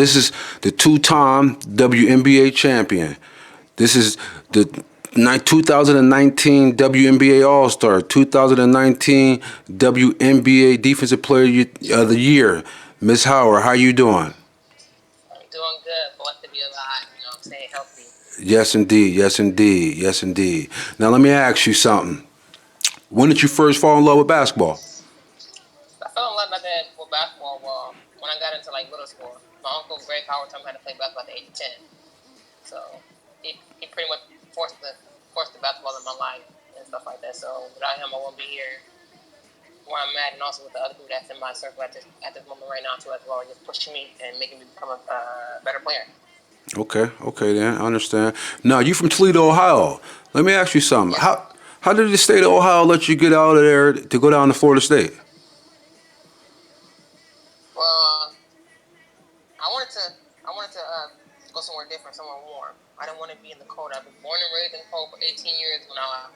this is the two-time WNBA champion. This is the 2019 WNBA All-Star, 2019 WNBA Defensive Player of the Year. Miss Howard, how you doing? I'm doing good. Blessed to be alive. You know, staying healthy. Yes, indeed. Yes, indeed. Yes, indeed. Now, let me ask you something. When did you first fall in love with basketball? I fell in love with basketball when I got into like middle school. My uncle Greg Howard taught me how to play basketball at the age of 10. So he pretty much forced the basketball in my life and stuff like that. So without him, I wouldn't be here where I'm at, and also with the other people that's in my circle at this moment right now too as well, just pushing me and making me become a better player. Okay then, I understand. Now, you from Toledo, Ohio. Let me ask you something. Yes. How did the state of Ohio let you get out of there to go down to Florida State? Well, I wanted to go somewhere different, somewhere warm. I didn't want to be in the cold. I've been born and raised in the cold for 18 years when I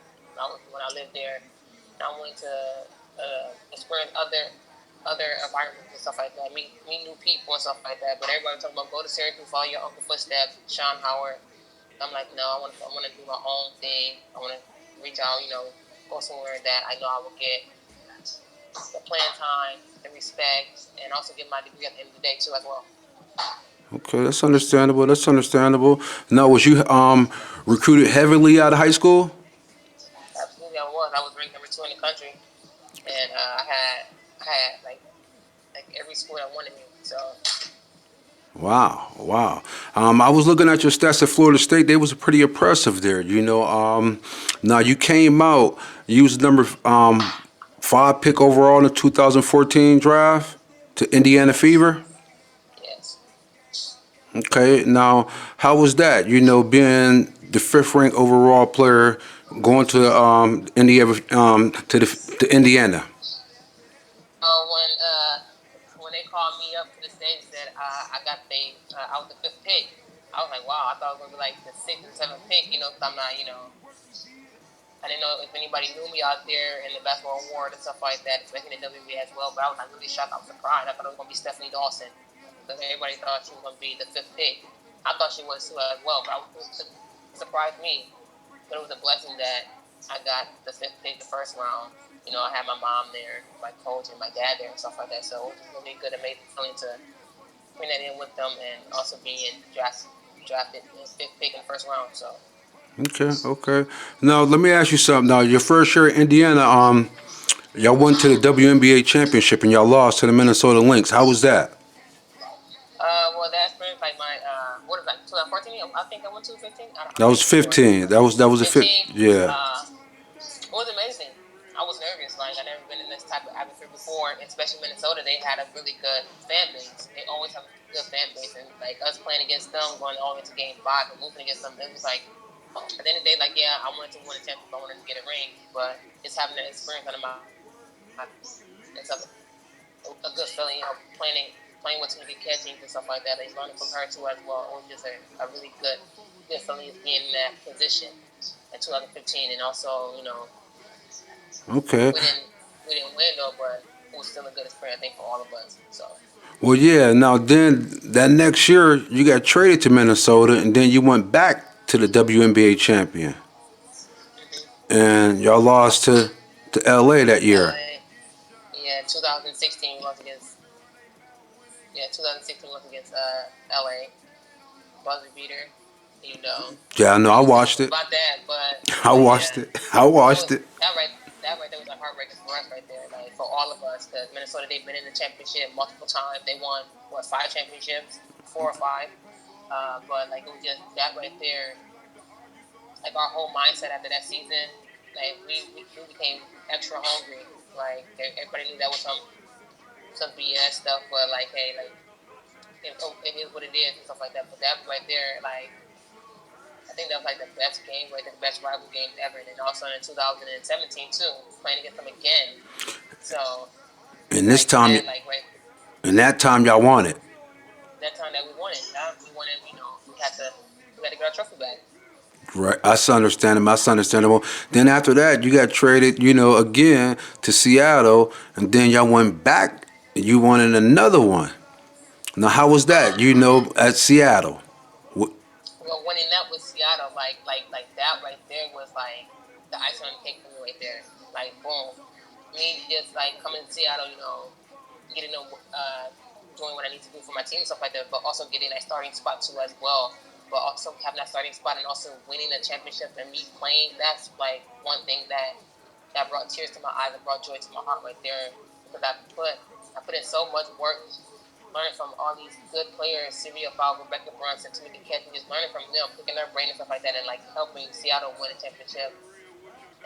lived there. And I wanted to experience other environments and stuff like that, meet new people and stuff like that. But everybody was talking about go to Syracuse, follow your uncle footsteps, Sean Howard. I'm like, no, I want to do my own thing. I want to reach out, go somewhere that I know I will get the playing time, the respect, and also get my degree at the end of the day too as well. Okay, that's understandable. That's understandable. Now, was you recruited heavily out of high school? Absolutely, I was. I was ranked number 2 in the country, and I had like every school that wanted me. So. Wow. I was looking at your stats at Florida State. They was pretty impressive there. Now you came out. You was number 5 pick overall in the 2014 draft to Indiana Fever. Yes. Okay. Now, how was that? Being the 5th ranked overall player, going to Indiana to Indiana. When they called me up to the stage, said I was the 5th pick. I was like, wow, I thought it was going to be like the 6th and 7th pick, because I'm not, I didn't know if anybody knew me out there in the basketball award and stuff like that, especially in the WNBA as well, but I was like really shocked. I was surprised. I thought it was going to be Stephanie Dawson, because everybody thought she was going to be the 5th pick. I thought she was too as well, but it surprised me. But it was a blessing that I got the 5th pick the first round. I had my mom there, my coach, and my dad there and stuff like that. So it was really good, amazing feeling to bring that in with them, and also being drafted in 5th pick in the first round. So. Okay. Now let me ask you something. Now, your first year in Indiana, y'all went to the WNBA championship and y'all lost to the Minnesota Lynx. How was that? Well, that experience, like my, what is that, 2014? I think I went to 15. That was 15. That was a 15. Yeah. It was amazing. I was nervous. Like, I've never been in this type of atmosphere before, especially Minnesota. They had a really good fan base. They always have a good fan base. And, like, us playing against them, going all the way to game 5 and moving against them, it was like, at the end of the day, like, yeah, I wanted to win a championship. I wanted to get a ring. But just having that experience under my it's a good feeling, playing with Timothy catching and stuff like that. He's learning from her, too, as well. It was just a really good feeling of being in that position in 2015. And also, Okay. We didn't win though, but it was still a good experience, I think, for all of us. So. Well, yeah. Now, then that next year you got traded to Minnesota, and then you went back to the WNBA champion, and y'all lost to LA that year. LA. Yeah, 2016 was against. Yeah, 2016 was against LA. Buzzer beater. Yeah, I know. I watched it. About that, but I watched it. That right there was a heartbreaker for us right there, like for all of us, because Minnesota, they've been in the championship multiple times. They won 5 championships, 4 or 5. But like it was just that right there, like our whole mindset after that season, like we became extra hungry. Like everybody knew that was some BS stuff, but like hey, like it is what it is and stuff like that. But that right there, like. I think that was like the best game, like the best rival game ever. And then also in 2017 too, playing against them again. So. And this time, and that time y'all won it. That time that we won it, we won it. We had to get our trophy back. Right, that's understandable. Then after that, you got traded, again to Seattle, and then y'all went back and you wanted another one. Now, how was that? You know, at Seattle. Wh- Well, winning that with Seattle, like that right there was like the icing on the cake for me right there. Like boom, me just like coming to Seattle, getting doing what I need to do for my team and stuff like that, but also getting that starting spot too as well. But also having that starting spot and also winning a championship and me playing, that's like one thing that brought tears to my eyes and brought joy to my heart right there because I put in so much work learning from all these good players, Syria Fowl, Rebecca Brunson, Tamika Catching, just learning from them, picking their brain and stuff like that, and like helping Seattle win a championship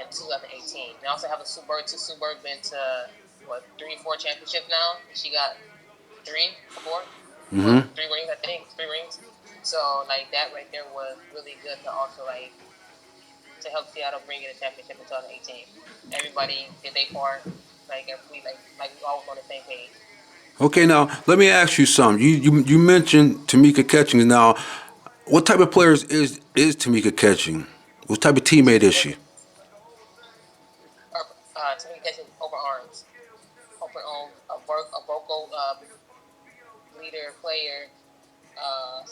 in 2018. And I also have a Sue Bird too. Sue Bird been to what 3, 4 championships now. She got 3, 4, well, 3 rings I think, 3 rings. So like that right there was really good to also like to help Seattle bring in a championship in 2018. Everybody did their part. Like if we like we all was on the same page. Okay, now let me ask you something. You mentioned Tamika Catchings. Now, what type of players is Tamika Catching? What type of teammate is she? Tamika Catching over arms, open on a vocal leader player. Uh,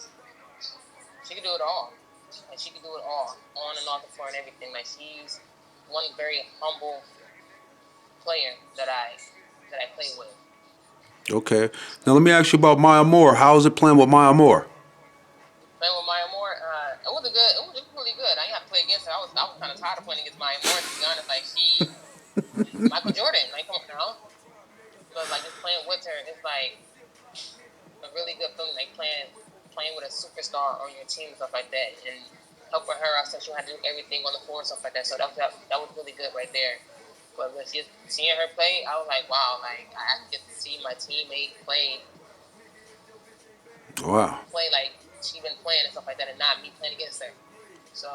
she can do it all. Like she can do it all, on and off the floor and everything. Like she's one very humble player that I play with. Okay. Now let me ask you about Maya Moore. How is it playing with Maya Moore? Playing with Maya Moore, it was a good. It was really good. I didn't have to play against her. I was kind of tired of playing against Maya Moore to be honest. Like she, Michael Jordan. Like come on now. But like just playing with her, it's like a really good feeling. Like playing with a superstar on your team and stuff like that, and helping her out since you had to do everything on the floor and stuff like that. So that was really good right there. But with just seeing her play, I was like, wow, like I actually get to see my teammate Wow. play like she been playing and stuff like that, and not me playing against her. So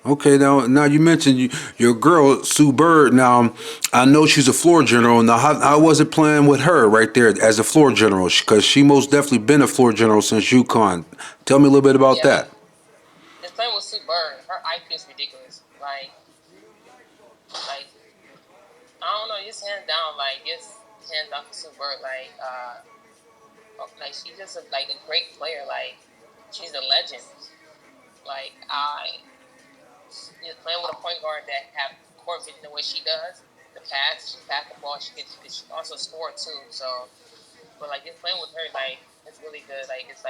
Okay, now you mentioned your girl Sue Bird. Now I know she's a floor general. Now how was it playing with her right there as a floor general? Because she most definitely been a floor general since UConn. Tell me a little bit about yeah, that. just playing with Sue Bird, her IQ is ridiculous. Like I don't know, just hands down for Sue Bird. Like she's just like a great player. Like she's a legend. Like I just playing with a point guard that have court vision the way she does. She passed the ball. She also score too. So, but like just playing with her, like it's really good. Like it's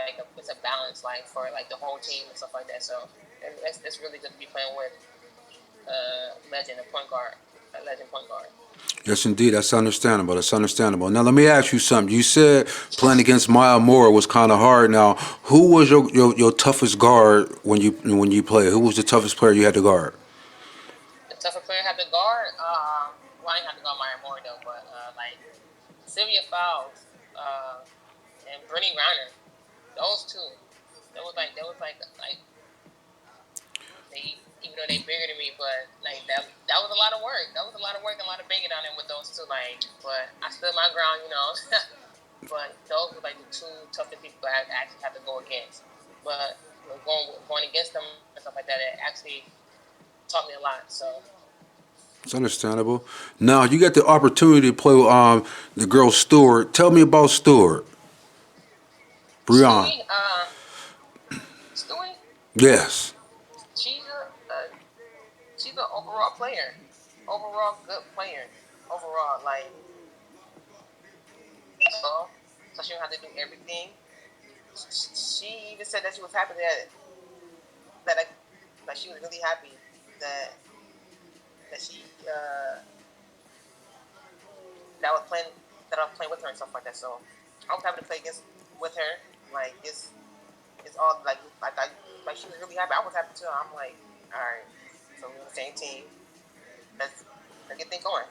a balance, like for like the whole team and stuff like that. So it's really good to be playing with legend, a point guard, a legend point guard. Yes, indeed. That's understandable. That's understandable. Now let me ask you something. You said playing against Maya Moore was kind of hard. Now, who was your toughest guard when you played? Who was the toughest player you had to guard? The tougher player had to guard. Well, I didn't have to guard Maya Moore though, but like Sylvia Fowles and Brittany Griner, those two. That was like they even though they bigger than me, but like that was a lot of work. That was a lot of work and a lot of banging on them with those two. Like, but I stood my ground. But those were like the two toughest people I actually had to go against. But going against them and stuff like that, it actually taught me a lot. So It's understandable. Now you got the opportunity to play with the girl Stewart. Tell me about Stewart, Brian. Stewie, Stewie, Yes. she's she's an overall player, overall good player, overall like so. So she don't have to do everything. She even said that she was happy that like she was really happy that that she that I was playing that I was playing with her and stuff like that. So I was happy to play against with her. Like it's all like she was really happy. I was happy too. I'm like, all right, so we're on the same team. Let's let's get things going.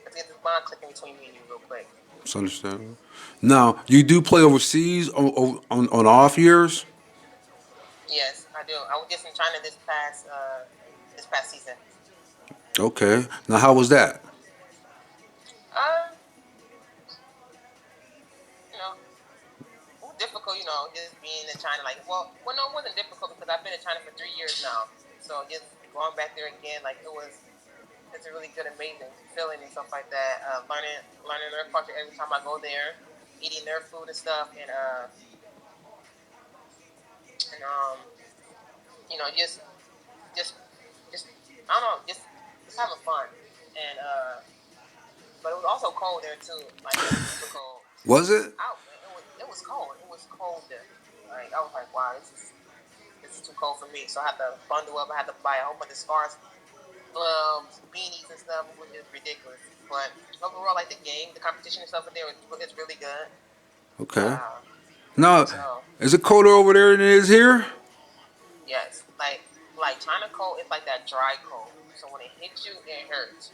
Let's get this bond clicking between me and you real quick. It's understandable. Now you do play overseas on off years. Yes, I do. I was just in China this past season. Okay. Now how was that? Um, you know, it was difficult. Just being in China. Like, well, no, it wasn't difficult because I've been in China for 3 years now. So just going back there again, like it's a really good, amazing feeling and stuff like that. Learning their culture every time I go there. eating their food and stuff, and just just I don't know, just having fun, and but it was also cold there too. Like it was super cold. Was it? It was cold. It was cold there. Like I was like, wow, this is too cold for me. So I had to bundle up. I had to buy a whole bunch of scarves, gloves, beanies and stuff. It was just ridiculous. But overall, like the competition and stuff in there is really good. Okay. Uh, Now, so is it colder over there than it is here? yes, like China cold is like that dry cold. So when it hits you, it hurts.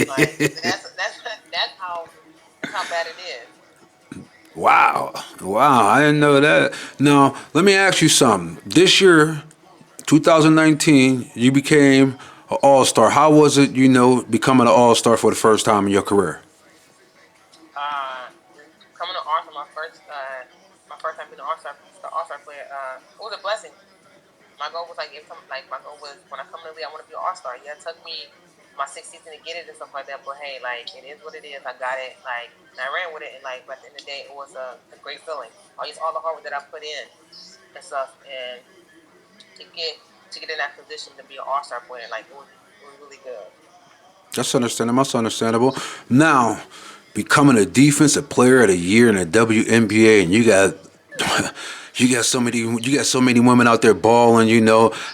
Like that's how bad it is. Wow. Wow. I didn't know that. Now, let me ask you something. This year, 2019, you became an All Star. How was it, becoming an All Star for the first time in your career? Uh, Coming to Arthur, my first time being an All-Star player, it was a blessing. My goal was like my goal was when I come to the league, I want to be an All-Star. Yeah, it took me my sixth season to get it and stuff like that. But hey, like it is what it is. I got it. Like and I ran with it, and like but at the end of the day, it was a great feeling. All the hard work that I put in and stuff, and to get in that position to be an All-Star player, like it was really good. That's understandable. That's understandable. Now, becoming a defensive player of the year in the WNBA, and you got you got so many women out there balling.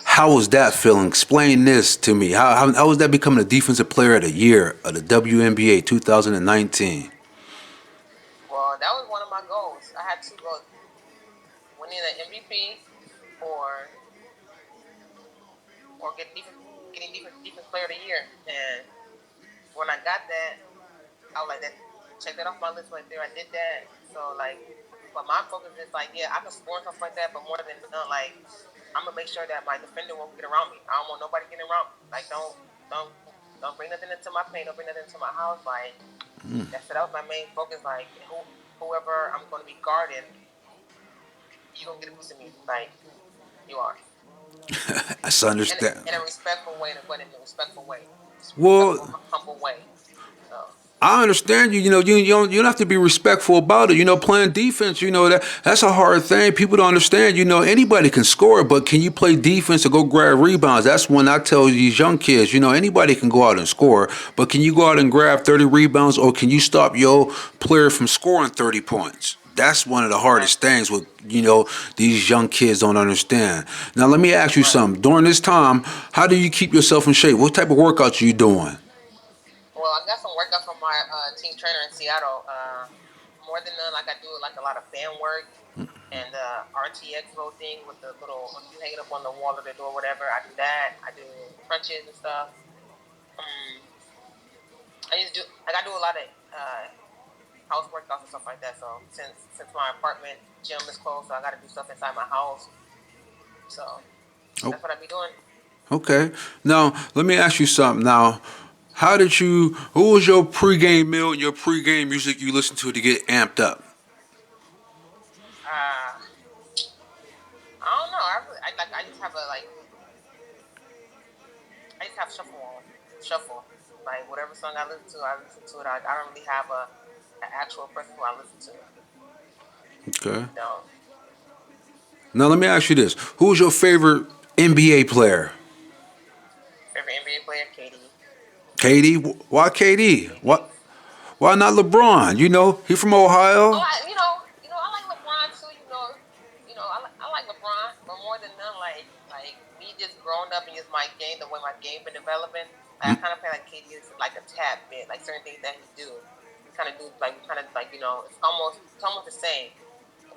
How was that feeling? Explain this to me. How was that becoming a defensive player of the year of the WNBA 2019? Well, that was one of my goals. I had two goals: winning the MVP or getting defense player of the year. And when I got that, I was like that. Check that off my list right there. I did that. So like, but my focus is like, yeah, I can score and stuff like that. But more than none, like, I'm gonna make sure that my defender won't get around me. I don't want nobody getting around me. Like, don't bring nothing into my paint. Don't bring nothing into my house. Like, that was my main focus. Like, whoever I'm gonna be guarding, you gonna get a piece of me. Like, you are. I understand. In a respectful way, but in a respectful way, respectful, Well, humble way. So I understand you. You don't have to be respectful about it. Playing defense. That's a hard thing. People don't understand. Anybody can score, but can you play defense or go grab rebounds? That's when I tell these young kids. Anybody can go out and score, but can you go out and grab 30 rebounds, or can you stop your player from scoring 30 points? That's one of the right, hardest things with these young kids don't understand. Now let me ask you right. something. During this time, how do you keep yourself in shape? What type of workouts are you doing? Well, I got some workouts from my team trainer in Seattle. More than none, like I do like a lot of fan work and RTX little thing with the little when you hang it up on the wall or the door, whatever. I do that. I do crunches and stuff. Um, I do a lot of house workouts and stuff like that. So since my apartment gym is closed, so I got to do stuff inside my house. So Oh, that's what I be doing. okay. Now, let me ask you something. Now, what was your pregame meal and your pregame music you listen to get amped up? Uh, I don't know. I just have a like I just have shuffle on shuffle. Like whatever song I listen to it. I don't really have an actual person who I listen to. Okay. No, Now, let me ask you this. Who was your favorite NBA player? favorite NBA player, KD. KD? Why KD? KD. Why not LeBron? He from Oh, Ohio. I like LeBron too. I like LeBron, but more than none, like me just growing up and just my game, the way my game been developing. Like, I kind of feel like KD is like a tad bit, like certain things that he do. We kind of like it's almost the same.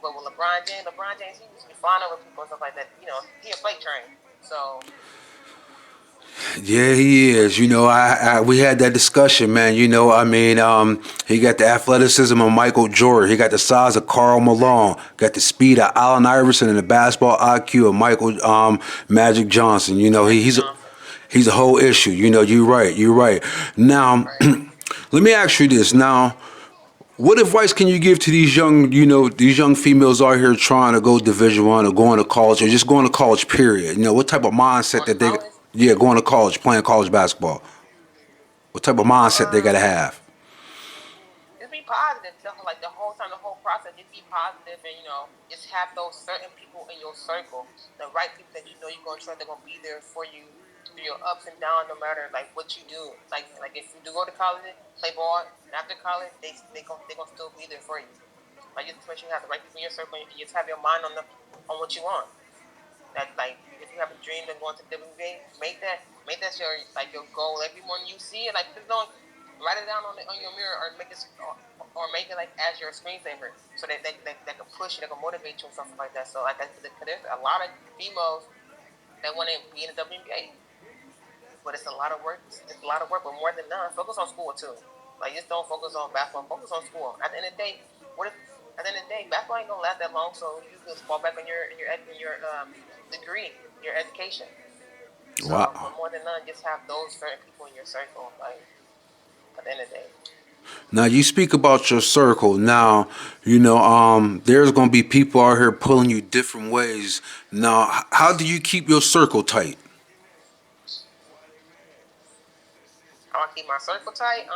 But with LeBron James, he used to be flying over people and stuff like that. He a freight train. So Yeah, he is. We had that discussion, man. He got the athleticism of Michael Jordan. He got the size of Karl Malone. Got the speed of Allen Iverson and the basketball IQ of Michael Magic Johnson. Magic Johnson, He's a whole issue. You're right. You're right. Now, right? let me ask you this. Now, what advice can you give to these young females out here trying to go Division 1 or going to college or just going to college? Period. What type of mindset Going to that they, college, yeah, going to college, playing college basketball. What type of mindset they gotta um, have? positive. Like the whole time, the whole process, just be positive, and just have those certain people in your circle, the right people that you're gonna trust. They're gonna be there for you through your ups and downs, no matter like what you do. Like if you do go to college, play ball, and after college, they gonna still be there for you. Like just make sure you have the right people in your circle, and you just have your mind on what you want. That like if you have a dream of going to WNBA, make that your goal every morning you see it. Like just don't write it down on your mirror or make it like as your screensaver, so that can push you, that can motivate you and stuff like that. So like there's a lot of females that want to be in the WNBA, but it's a lot of work. It's a lot of work, but more than none, focus on school too. Like just don't focus on basketball. Focus on school. At the end of the day, what if at the end of the day, basketball ain't gonna last that long, so you can fall back on your degree, your education. So, Wow. but more than none, just have those certain people in your circle. Like at the end of the day. Now you speak about your circle. Now, there's gonna be people out here pulling you different ways. Now, how do you keep your circle tight? I want to keep my circle tight.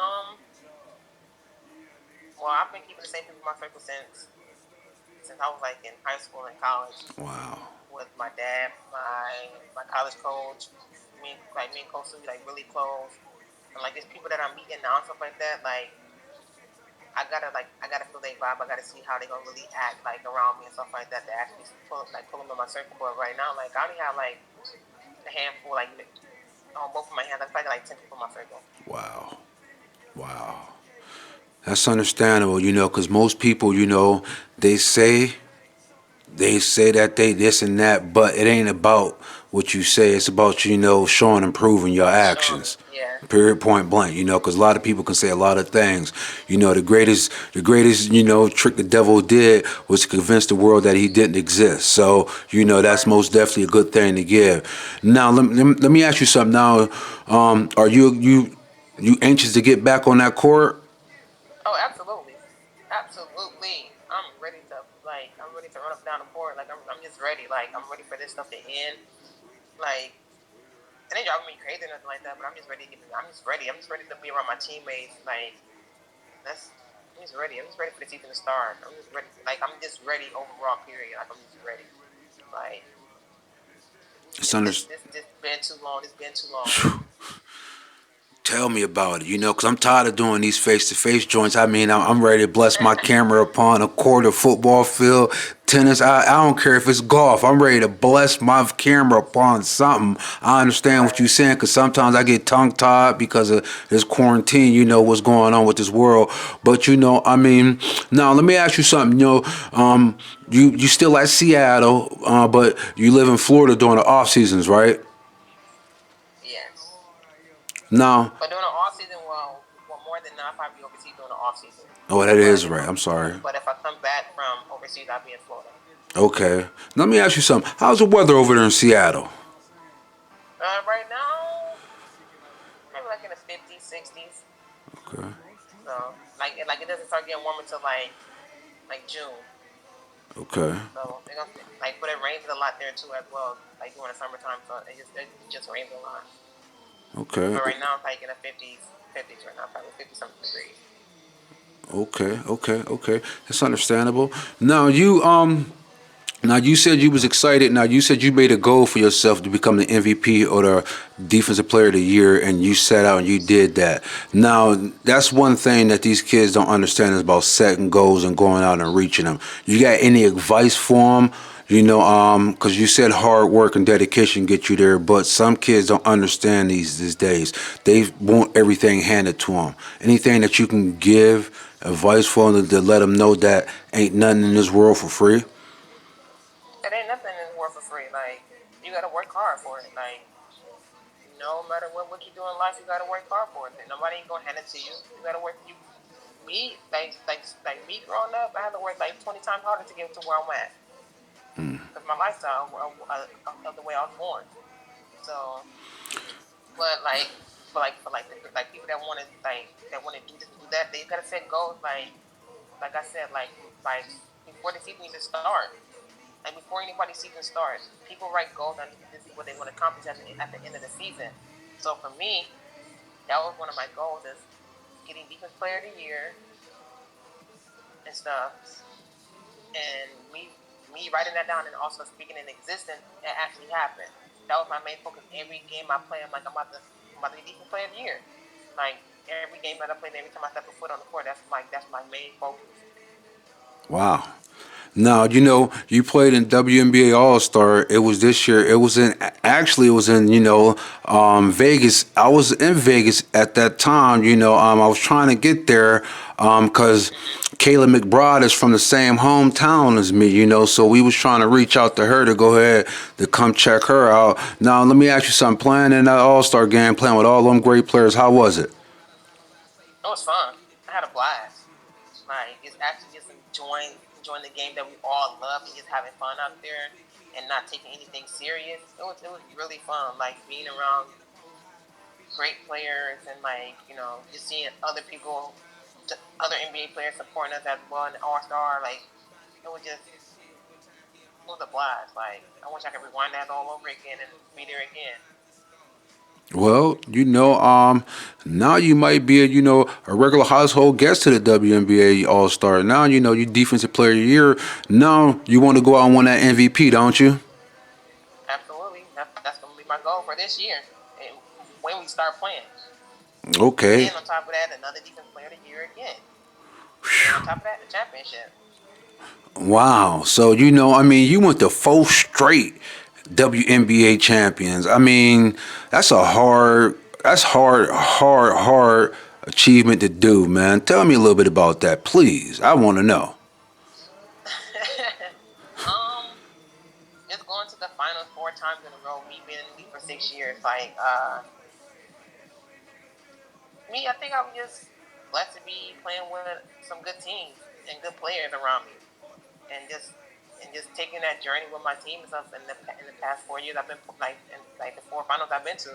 Well, I've been keeping the same people in my circle since I was like in high school and college. Wow. With my dad, my college coach, me and Coach Susie, like really close, and like there's people that I'm meeting now and stuff like that. Like I gotta feel their vibe. I gotta see how they gonna really act like around me and stuff like that. To actually pull them in my circle. But right now, like I only have like a handful, like on both of my hands. I probably got like 10 people in my circle. Wow. Wow. That's understandable, because most people, they say they say that they this and that, but it ain't about what you say. It's about showing and proving your Sean, actions. yeah, Period. Point blank. Because a lot of people can say a lot of things. The greatest trick the devil did was to convince the world that he didn't exist. So that's right. most definitely a good thing to give. Now let me ask you something. Now, are you anxious to get back on that court? Oh, absolutely, absolutely. I'm ready to run up and down the court. Like I'm just ready. Like I'm ready for this stuff to end. Like it ain't driving me crazy or nothing like that, but I'm just ready to get. I'm just ready. I'm just ready to be around my teammates. Like that's. I'm just ready. I'm just ready for the season to start. I'm just ready. Like I'm just ready overall. Period. Like I'm just ready. Like It's under. this been too long. It's been too long. Tell me about it, because I'm tired of doing these face-to-face joints. I mean, I'm ready to bless my camera upon a court, a football field, tennis. I don't care if it's golf. I'm ready to bless my camera upon something. I understand what Right. you're saying, because sometimes I get tongue-tied because of this quarantine, what's going on with this world. But, I mean, now let me ask you something. You still at Seattle, but you live in Florida during the off seasons, right? Yes. Now, But during the off season, well, more than not, I'll probably be overseas during the off season. oh, that But is if right. I'm sorry. I come back from overseas, I'll be in Florida. Okay. Let me ask you something. How's the weather over there in Seattle? Right now, maybe like in the 50s, 60s. Okay. So like it doesn't start getting warmer until like June. Okay. So they're gonna but it rains a lot there too as well. Like during the summertime, so it just rains a lot. Okay. But right now it's like in the 50s right now, probably 50 something degrees. Okay. That's understandable. Now you said you was excited. Now you said you made a goal for yourself to become the MVP or the defensive player of the year, and you set out and you did that. Now that's one thing that these kids don't understand is about setting goals and going out and reaching them. You got any advice for them? Because you said hard work and dedication get you there, but some kids don't understand these days. They want everything handed to them. Anything that you can give advice for them to let them know that ain't nothing in this world for free? It ain't nothing in this world for free. Like you gotta work hard for it. Like no matter what you do in life, you gotta work hard for it. Nobody ain't gonna hand it to you. You gotta work. Like me growing up, I had to work like 20 times harder to get to where I'm at because my lifestyle of the way I was born. So, but like people that want to do this do that, they gotta set goals. Like I said, like before the season even start. Like before anybody's season starts, people write goals and this is what they want to accomplish at the end of the season. So for me, that was one of my goals is getting defense player of the year, and stuff, and me writing that down and also speaking in existence, it actually happened. That was my main focus. Every game I play, I'm like, I'm about to be defensive player of the year. Like every game that I play, every time I step a foot on the court, that's my main focus. Wow. Now, you played in WNBA All Star. It was this year. It was in, Vegas. I was in Vegas at that time. I was trying to get there because Kayla McBride is from the same hometown as me, so we was trying to reach out to her to go ahead to come check her out. Now, let me ask you something. Playing in that All Star game, playing with all them great players, how was it? It was fun. I had a blast. Like it's actually just enjoying the game that we all love and just having fun out there and not taking anything serious. It was really fun. Like being around great players and just seeing other NBA players supporting us as well in the All Star. Like it was a blast. Like I wish I could rewind that all over again and be there again. Well, now you might be a regular household guest to the WNBA All Star. Now you Defensive Player of the Year. Now you want to go out and win that MVP, don't you? Absolutely, that's gonna be my goal for this year. And when we start playing. Okay. And on top of that, another defensive player of the year again. And on top of that, the championship. Wow. So you went to 4 straight WNBA champions. I mean, that's hard achievement to do, man. Tell me a little bit about that, please. I want to know. um, just going to the finals 4 times in a row. Me being in the league for 6 years, I think I was just blessed to be playing with some good teams and good players around me, and just taking that journey with my team and stuff. In the past 4 years, I've been the 4 finals I've been to.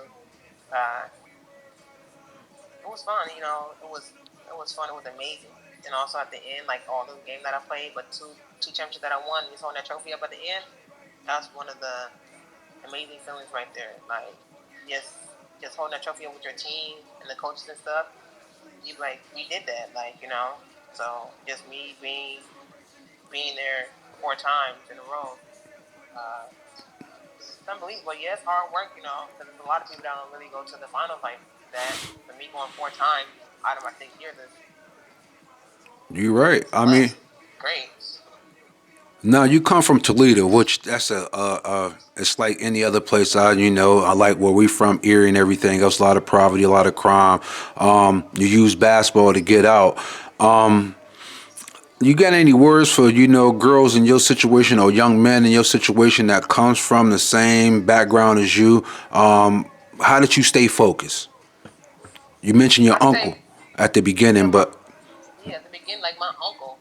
It was fun. It was fun. It was amazing. And also at the end, like all those games that I played, but two championships that I won, just holding that trophy up at the end, that's one of the amazing feelings right there. Like just holding that trophy up with your team and the coaches and stuff. We did that, So just me being there 4 times in a row. It's unbelievable. Yeah, it's hard work, because there's a lot of people that don't really go to the finals like that. But me going 4 times out of my 6 years is You're right. I mean, blessed. Great. now you come from Toledo, which that's it's like any other place. I like where we from, Erie and everything else. A lot of poverty, a lot of crime. You use basketball to get out. You got any words for girls in your situation or young men in your situation that comes from the same background as you? How did you stay focused? You mentioned your I uncle say, at the beginning, yeah, but at the beginning, like my uncle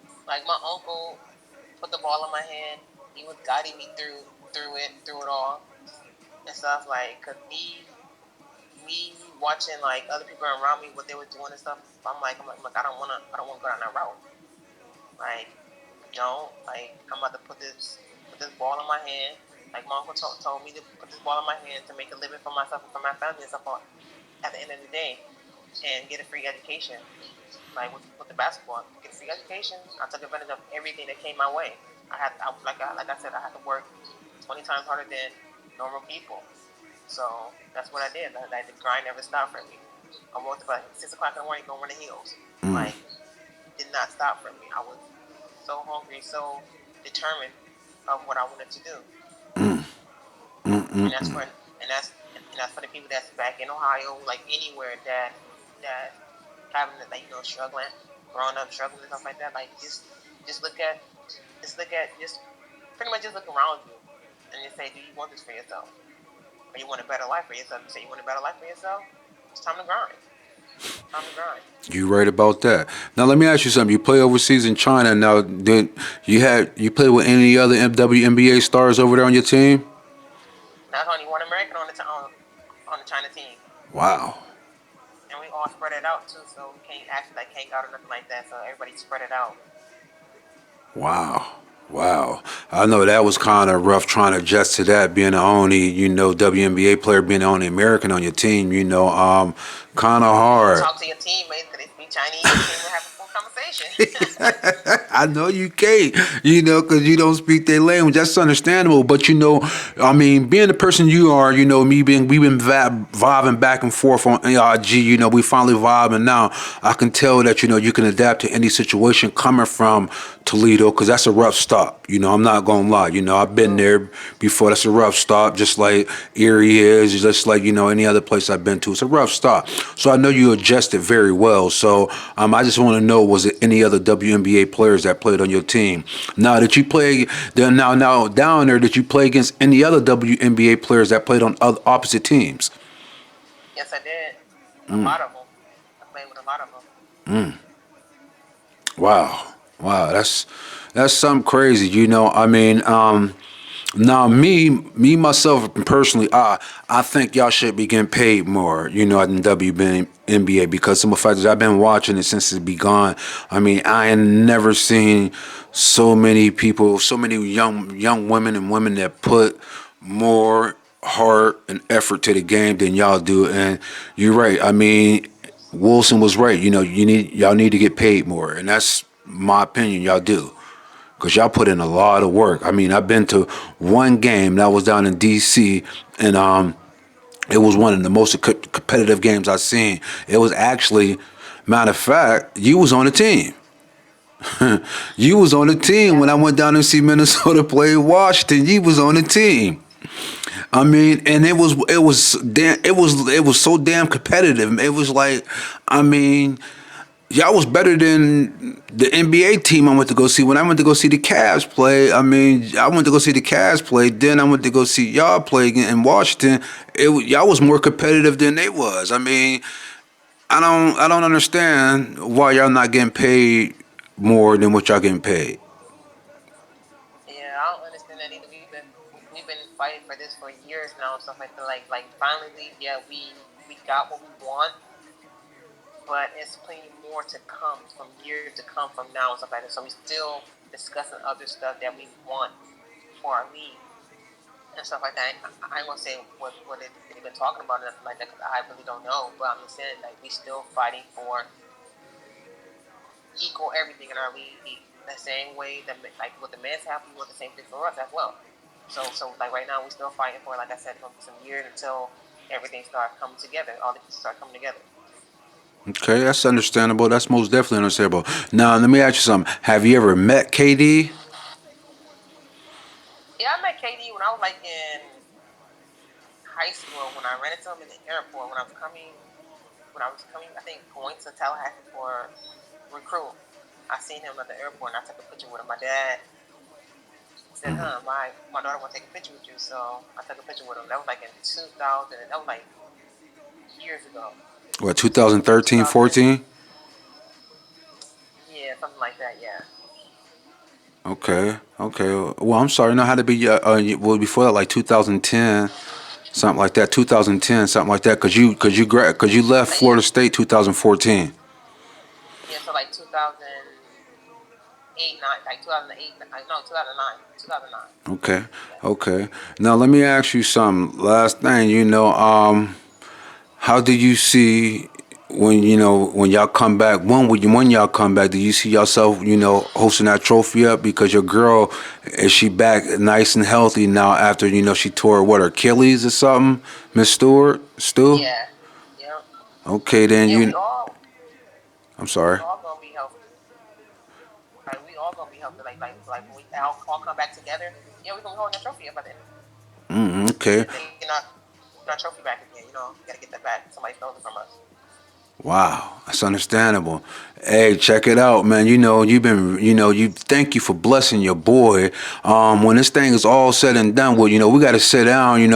put the ball in my hand. He was guiding me through it all and stuff. Like, cause me watching like other people around me what they were doing and stuff. I'm like, I don't wanna go down that route. Like, I'm about to put this ball in my hand. Like my uncle told me to put this ball in my hand to make a living for myself and for my family and stuff at the end of the day and get a free education. Like with the basketball, get a free education. I took advantage of everything that came my way. Like I said, I had to work 20 times harder than normal people. So that's what I did. Like the grind never stopped for me. I woke up at 6 o'clock in the morning, going run the hills. Like did not stop for me. I was so hungry, so determined of what I wanted to do. And that's for the people that's back in Ohio, like anywhere that having struggling, growing up struggling and stuff like that. Like just look at just pretty much just look around you and just say, do you want this for yourself? Or you want a better life for yourself? You say you want a better life for yourself? It's time to grind. Time to grind. you're right about that. Now let me ask you something. You play overseas in China. Now, did you play with any other WNBA stars over there on your team? There's only one American on the China team. Wow. And we all spread it out too, so we can't actually like hang out or nothing like that. So everybody spread it out. Wow. Wow. I know that was kind of rough trying to adjust to that, being the only, WNBA player, being the only American on your team, kind of You hard. talk to your teammates because they speak Chinese. You can't even have a full conversation. situation. I know you can't, because you don't speak their language. That's understandable. But I mean, being the person you are, we've been vibing back and forth on IG. We finally vibing now. I can tell that you can adapt to any situation coming from Toledo, because that's a rough stop. I'm not gonna lie. I've been there before. That's a rough stop, just like Erie is, just like any other place I've been to. It's a rough stop. So I know you adjusted very well. So I just want to know, was it any other WNBA players that played on your team? Now that you play, then now down there, did you play against any other WNBA players that played on other opposite teams? Yes, I did. A lot of them. I played with a lot of them. Wow, wow, that's something crazy. I mean, now me myself personally, I think y'all should be getting paid more. Than WNBA, because some of the factors I've been watching it since it's begun. I mean, I ain't never seen so many people, so many young women and women that put more heart and effort to the game than y'all do. And you're right. I mean, Wilson was right. Y'all need to get paid more, and that's my opinion. Y'all do, because y'all put in a lot of work. I mean, I've been to one game that was down in D.C. and it was one of the most competitive games I've seen. It was actually, matter of fact, you was on the team. You was on the team when I went down to see Minnesota play Washington. You was on the team. I mean, and it was so damn competitive. It was like, I mean, y'all was better than the NBA team I went to go see. When I went to go see the Cavs play, I mean, I went to go see the Cavs play. Then I went to go see y'all play in Washington. Y'all was more competitive than they was. I mean, I don't understand why y'all not getting paid more than what y'all getting paid. Yeah, I don't understand that either. We've been fighting for this for years now and stuff like that. Like finally, yeah, we got what we want, but it's plenty more to come from years to come from now and stuff like that. So we still discussing other stuff that we want for our league and stuff like that. I ain't gonna say what they've been talking about and nothing like that, because I really don't know. But I'm just saying, like, we still fighting for equal everything in our league. The same way that, like, what the men's have, we want the same thing for us as well. So like right now, we're still fighting for, like I said, for some years until everything starts coming together. All the pieces start coming together. Okay, that's understandable. That's most definitely understandable. Now, let me ask you something. Have you ever met KD? Yeah, I met KD when I was like in high school. When I ran into him in the airport when I was coming, I think going to Tallahassee for recruit. I seen him at the airport and I took a picture with him. My dad said, my daughter want to take a picture with you, so I took a picture with him. That was like in 2000. That was like years ago. What, 2013, 2000. 14? Yeah, something like that. Yeah. Okay, okay. Well, I'm sorry. No, how to be? Well, before that, like 2010, something like that. 2010, something like that. Cause you left But yeah, Florida State 2014. yeah. So like 2008, 9, like 2008. No, 2009. 2009. Okay, okay. Now let me ask you something. Last thing, how do you see when y'all come back? When y'all come back, do you see yourself hosting that trophy up, because your girl, is she back nice and healthy now after she tore what, her Achilles or something, Miss Stewart, Stu? Yeah. Yeah. Okay, then Yeah. I'm We sorry. all gonna be healthy. Like we all gonna be healthy. Like when we all come back together. Yeah, we gonna hold that trophy up at the end. Okay. Just taking our trophy back again. Gotta get that back. Somebody stole it from us. Wow, that's understandable. Hey, check it out, man. You thank you for blessing your boy. When this thing is all said and done, well, we got to sit down,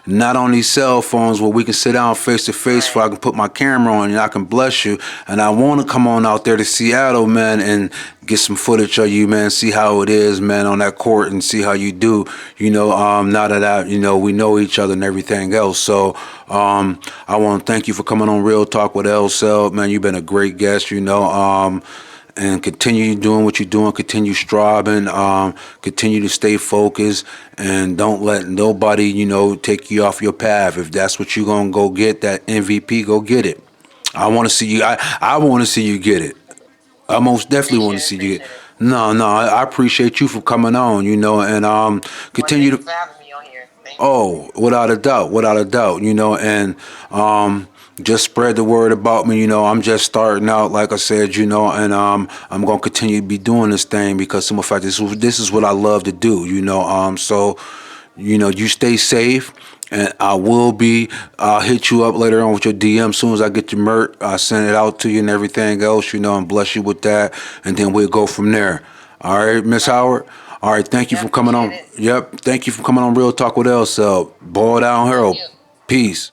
not on these cell phones, where we can sit down face to face, Right. where I can put my camera on and I can bless you. And I want to come on out there to Seattle, man, and get some footage of you, man, see how it is, man, on that court, and see how you do, now that we know each other and everything else. So, I want to thank you for coming on Real Talk with LSelb, man. You've been a great guest, and continue doing what you're doing. Continue striving. Continue to stay focused, and don't let nobody, take you off your path. If that's what you're gonna go get, that MVP, go get it. I want to see you. I want to see you get it. I most definitely want Appreciate to it. see you. Appreciate it. No, I appreciate you for coming on, and Well, continue thank you to. for having me on here. Thank you. Oh, without a doubt, and just spread the word about me. I'm just starting out, like I said, and I'm gonna continue to be doing this thing because, some of fact, this is what I love to do. So, you stay safe. And I will be. I'll hit you up later on with your DM as soon as I get your merch. I'll send it out to you and everything else, and bless you with that. And then we'll go from there. All right, Miss All right. Howard. All right, thank you Yeah, for coming appreciate on. it. Yep, thank you for coming on Real Talk with LSelb. Boy down Thank Harold. you. Peace.